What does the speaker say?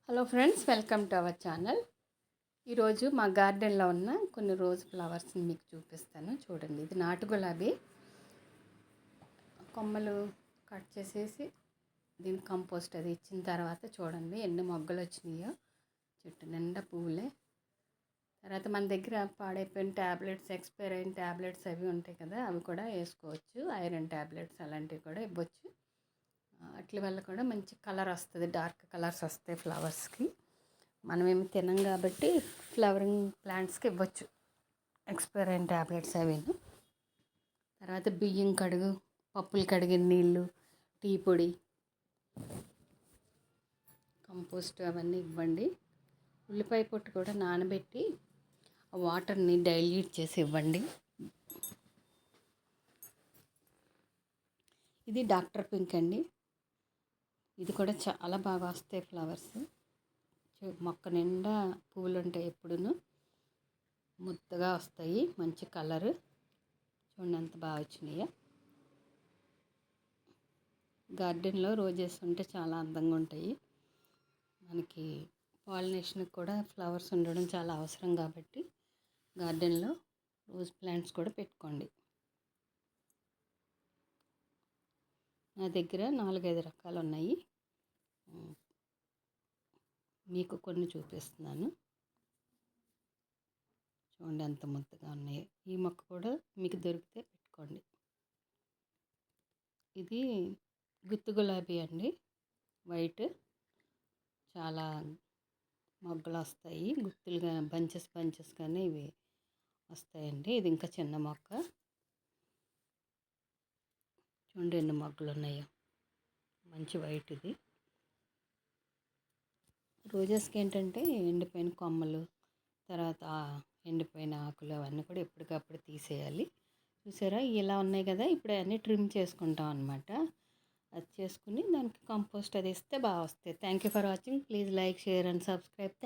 Hello friends, welcome to our channel. ఈరోజు మా గార్డెన్లో ఉన్న కొన్ని రోజ్ ఫ్లవర్స్ని మీకు చూపిస్తాను. చూడండి, ఇది నాటు గులాబీ. కొమ్మలు కట్ చేసేసి దీనికి కంపోస్ట్ అది ఇచ్చిన తర్వాత చూడండి ఎన్ని మొగ్గలు వచ్చినాయో. చెట్టు నిండా పువ్వులే. తర్వాత మన దగ్గర పాడైపోయిన ట్యాబ్లెట్స్, ఎక్స్పైర్ అయిన ట్యాబ్లెట్స్ అవి ఉంటాయి కదా, అవి కూడా వేసుకోవచ్చు. ఐరన్ ట్యాబ్లెట్స్ అలాంటివి కూడా ఇవ్వచ్చు. వాటి వల్ల కూడా మంచి కలర్ వస్తుంది, డార్క్ కలర్స్ వస్తాయి ఫ్లవర్స్కి. మనమేమి తినం కాబట్టి ఫ్లవరింగ్ ప్లాంట్స్కి ఇవ్వచ్చు ఎక్స్పైర్ అయిన ట్యాబ్లెట్స్ అవిను. తర్వాత బియ్యం కడుగు, పప్పులు కడిగిన నీళ్ళు, టీ పొడి, కంపోస్ట్ అవన్నీ ఇవ్వండి. ఉల్లిపాయ పొట్టు కూడా నానబెట్టి ఆ వాటర్ని డైల్యూట్ చేసి ఇవ్వండి. ఇది డాక్టర్ పింక్ అండి. ఇది కూడా చాలా బాగా వస్తాయి ఫ్లవర్స్. మొక్క నిండా పువ్వులు ఉంటాయి, ఎప్పుడును ముద్దగా వస్తాయి, మంచి కలరు. చూడండి ఎంత బాగా వచ్చినాయో. గార్డెన్లో రోజెస్ ఉంటే చాలా అందంగా ఉంటాయి. మనకి పాలినేషన్కి కూడా ఫ్లవర్స్ ఉండడం చాలా అవసరం కాబట్టి గార్డెన్లో రోజ్ ప్లాంట్స్ కూడా పెట్టుకోండి. నా దగ్గర 4-5 రకాలు ఉన్నాయి, మీకు కొన్ని చూపిస్తున్నాను. చూడండి ఎంత ముద్దగా ఉన్నాయో. ఈ మొక్క కూడా మీకు దొరికితే పెట్టుకోండి. ఇది గుత్తు గులాబీ అండి, వైట్. చాలా మొగ్గలు వస్తాయి, గుత్తులుగా బంచెస్గానే ఇవి వస్తాయండి. ఇది ఇంకా చిన్న మొక్క. చూడండి ఎన్ని మొగ్గలు ఉన్నాయో, మంచి వైట్. ఇది రోజెస్కి ఏంటంటే ఎండిపోయిన కొమ్మలు, తర్వాత ఎండిపోయిన ఆకులు అవన్నీ కూడా ఎప్పటికప్పుడు తీసేయాలి. చూసారా ఇలా ఉన్నాయి కదా, ఇప్పుడు అన్నీ ట్రిమ్ చేసుకుంటాం అనమాట. అది చేసుకుని దానికి కంపోస్ట్ అది ఇస్తే బాగా వస్తాయి. Thank you for watching. Please like, share and subscribe.